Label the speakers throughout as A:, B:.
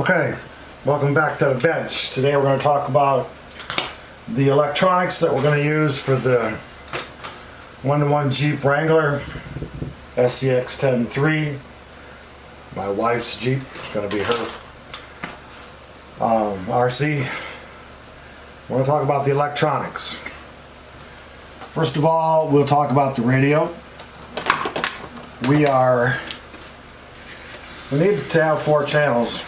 A: Okay, welcome back to the bench. Today we're going to talk about the electronics that we're going to use for the 1-to-1 Jeep Wrangler SCX-10 3. My wife's Jeep, it's going to be her RC. We're going to talk about the electronics. First of all, we'll talk about the radio. We need to have 4 channels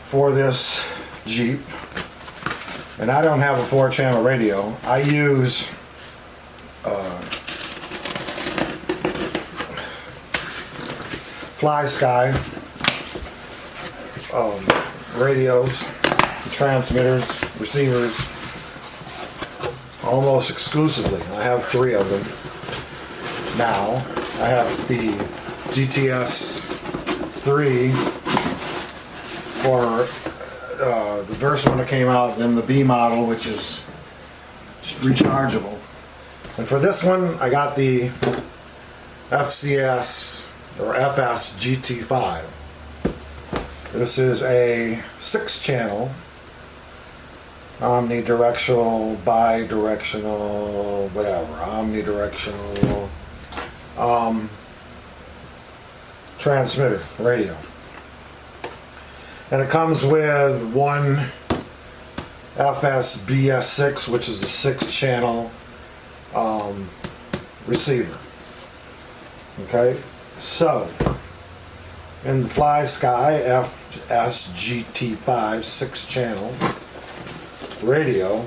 A: for this Jeep, and I don't have a 4-channel radio. I use Fly Sky radios, transmitters, receivers, almost exclusively. I have 3 of them now. I have the GTS 3 for the first one that came out, then the B model, which is rechargeable. And for this one, I got the FCS or FS GT5. This is a 6-channel, omnidirectional, bi-directional, whatever, omnidirectional transmitter radio. And it comes with one FS-BS6, which is a 6-channel receiver. Okay, so in the Fly Sky FSGT5 6-channel radio,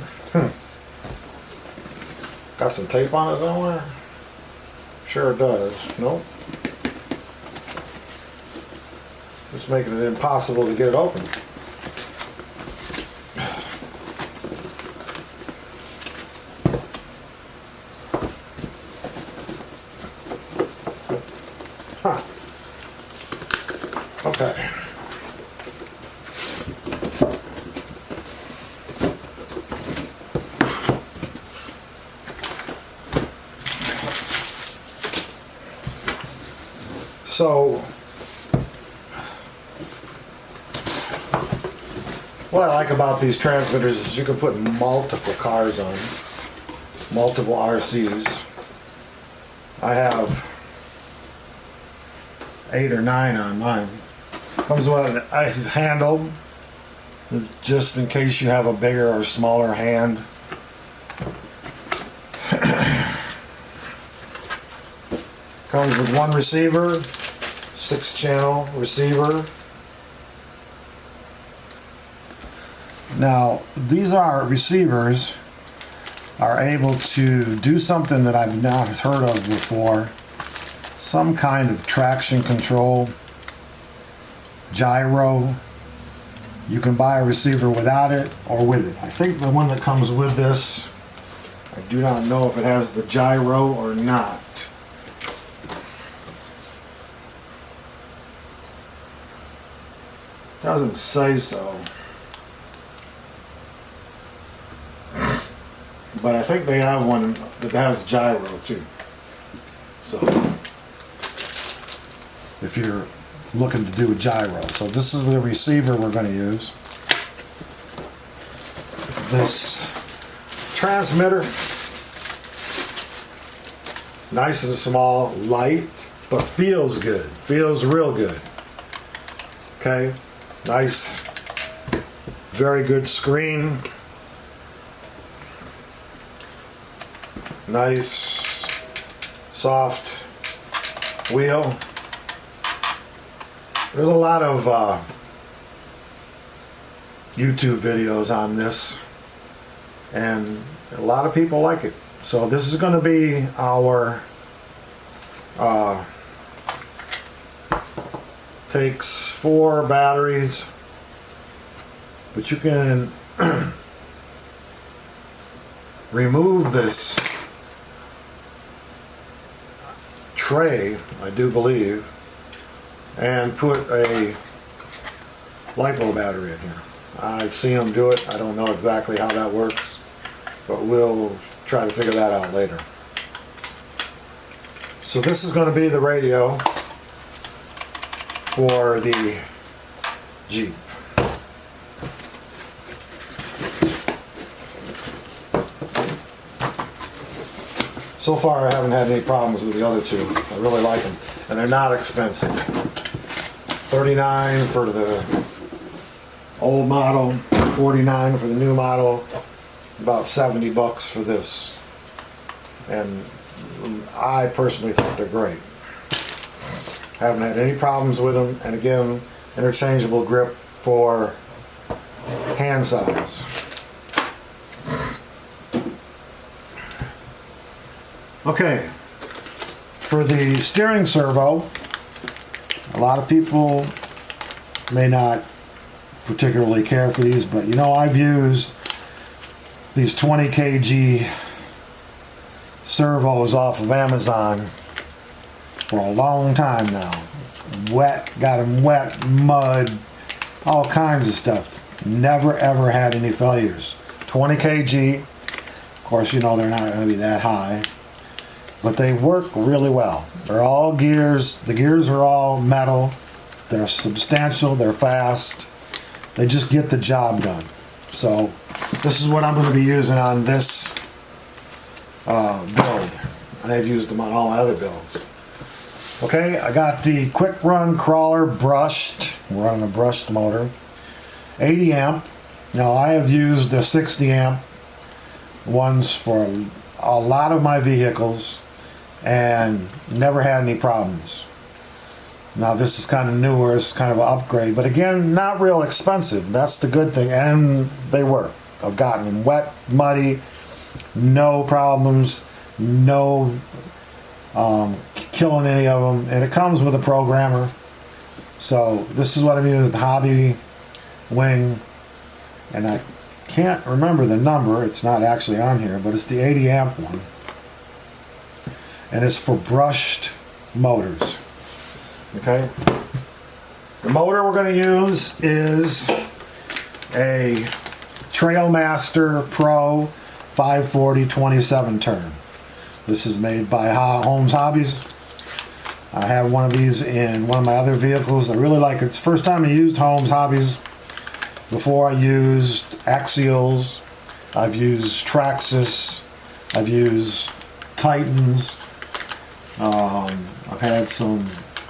A: got some tape on it somewhere? Sure it does. Nope. Just making it impossible to get it open. Huh. Okay. So, what I like about these transmitters is you can put multiple cars on, multiple RCs. I have 8 or 9 on mine. Comes with a handle, just in case you have a bigger or smaller hand. Comes with one receiver, 6-channel receiver. Now, these receivers are able to do something that I've not heard of before. Some kind of traction control, gyro. You can buy a receiver without it or with it. I think the one that comes with this, I do not know if it has the gyro or not. Doesn't say so. But I think they have one that has gyro too. So, if you're looking to do a gyro. So this is the receiver we're going to use. This transmitter, nice and small, light, but feels good. Feels real good. Okay, nice, very good screen. Nice, soft wheel. There's a lot of YouTube videos on this, and a lot of people like it. So this is going to be our takes 4 batteries, but you can remove this tray, I do believe, and put a LiPo battery in here. I've seen them do it. I don't know exactly how that works, but we'll try to figure that out later. So this is going to be the radio for the Jeep. So far I haven't had any problems with the other two. I really like them. And they're not expensive. $39 for the old model, $49 for the new model, about 70 bucks for this. And I personally think they're great. Haven't had any problems with them, and again, interchangeable grip for hand size. Okay, for the steering servo, a lot of people may not particularly care for these, but you know, I've used these 20 kg servos off of Amazon for a long time now. Wet, got them wet, mud, all kinds of stuff. Never ever had any failures. 20 kg, of course, you know they're not going to be that high, but they work really well. They're all gears. The gears are all metal. They're substantial. They're fast. They just get the job done. So this is what I'm going to be using on this build, and I've used them on all my other builds. Okay, I got the quick run crawler brushed. We're running a brushed motor, 80 amp. Now I have used the 60 amp ones for a lot of my vehicles and never had any problems. Now this is kind of newer, it's kind of an upgrade, but again, not real expensive. That's the good thing, and they work. I've gotten them wet, muddy, no problems, no killing any of them, and it comes with a programmer. So this is what I'm using with the Hobby Wing, and I can't remember the number. It's not actually on here, but it's the 80 amp one, and it's for brushed motors. Okay, the motor we're going to use is a Trailmaster Pro 540 27 turn. This is made by Holmes Hobbies. I have one of these in one of my other vehicles. I really like it. It's the first time I used Holmes Hobbies. Before I used Axials, I've used Traxxas, I've used Titans, I've had some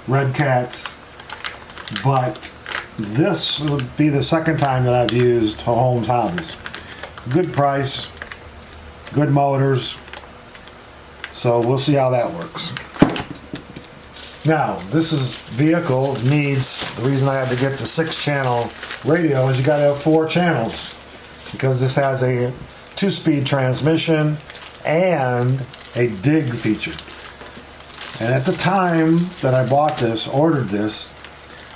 A: Red Cats, but this would be the second time that I've used Holmes Hobbies. Good price, good motors, so we'll see how that works. Now, this vehicle needs, the reason I had to get the 6-channel radio is you got to have 4 channels, because this has a 2-speed transmission and a dig feature. And at the time that I bought this, ordered this,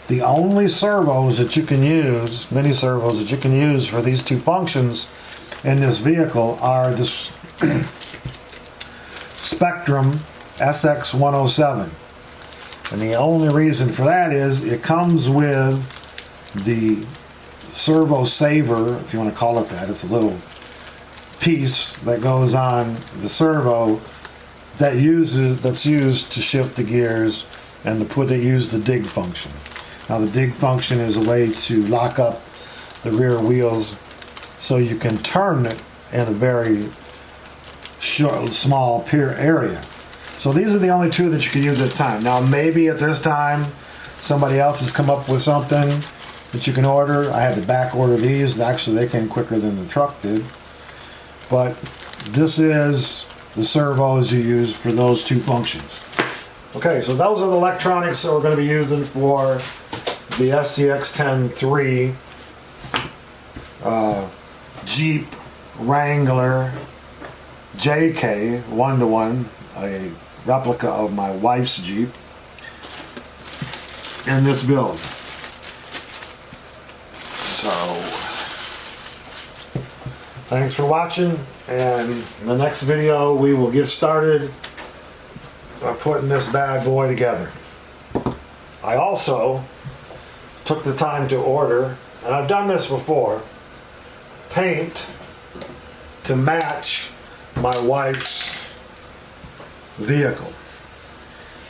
A: the only servos that you can use, mini servos that you can use for these 2 functions in this vehicle are this Spectrum SX-1007. And the only reason for that is it comes with the servo saver, if you want to call it that. It's a little piece that goes on the servo that's used to shift the gears and to use the dig function. Now the dig function is a way to lock up the rear wheels so you can turn it in a very short, small area. So these are the only 2 that you can use at a time. Now maybe at this time somebody else has come up with something that you can order. I had to back order these. Actually they came quicker than the truck did. But this is the servos you use for those 2 functions. Okay, so those are the electronics that we're going to be using for the SCX-10 3 Jeep Wrangler JK 1-to-1, a replica of my wife's Jeep, in this build. So, thanks for watching, and in the next video we will get started on putting this bad boy together. I also took the time to order, and I've done this before, paint to match my wife's vehicle.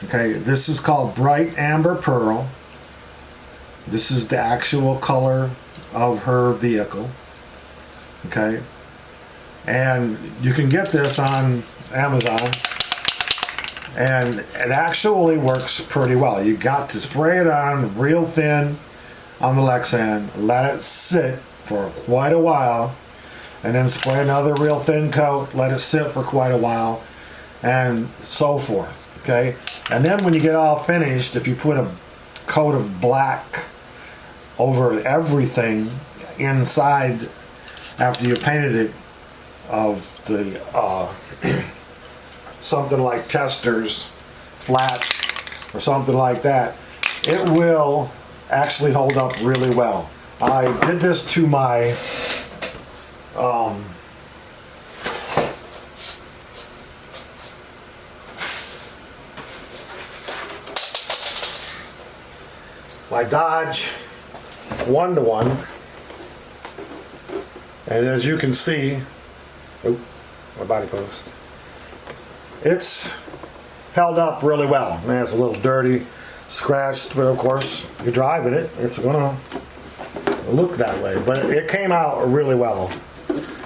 A: Okay, this is called Bright Amber Pearl. This is the actual color of her vehicle. Okay. And you can get this on Amazon. And it actually works pretty well. You got to spray it on real thin on the Lexan, let it sit for quite a while, and then spray another real thin coat, let it sit for quite a while, and so forth. Okay? And then when you get all finished, if you put a coat of black over everything inside after you painted it of the something like testers flat or something like that, it will actually hold up really well. I did this to my my Dodge 1-to-1, and as you can see, my body post, it's held up really well. Man, it's a little dirty, scratched, but of course, you're driving it, it's gonna look that way. But it came out really well.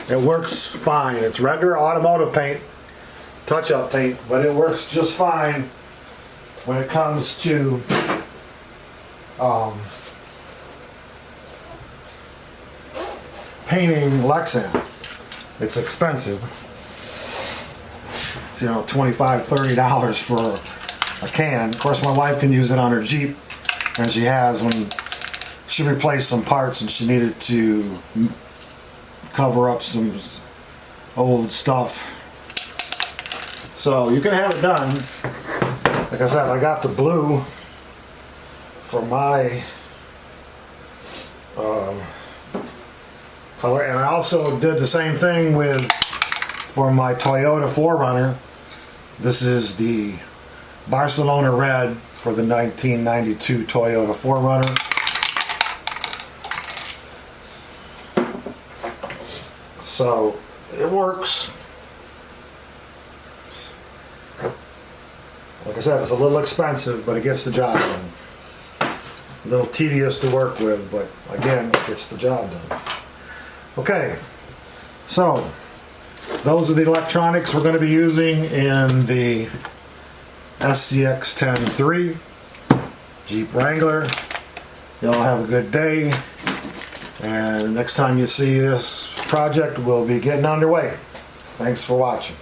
A: It works fine. It's regular automotive paint, touch-up paint, but it works just fine when it comes to painting Lexan. It's expensive. You know, $25–30 for a can. Of course, my wife can use it on her Jeep, and she has when she replaced some parts and she needed to cover up some old stuff. So you can have it done. Like I said, I got the blue for my color, and I also did the same thing for my Toyota 4Runner. This is the Barcelona red for the 1992 Toyota 4Runner. So it works. Like I said, it's a little expensive, but it gets the job done. A little tedious to work with, but again, it gets the job done. Okay, so those are the electronics we're going to be using in the SCX-10 Jeep Wrangler. Y'all have a good day, and next time you see this project, we'll be getting underway. Thanks for watching.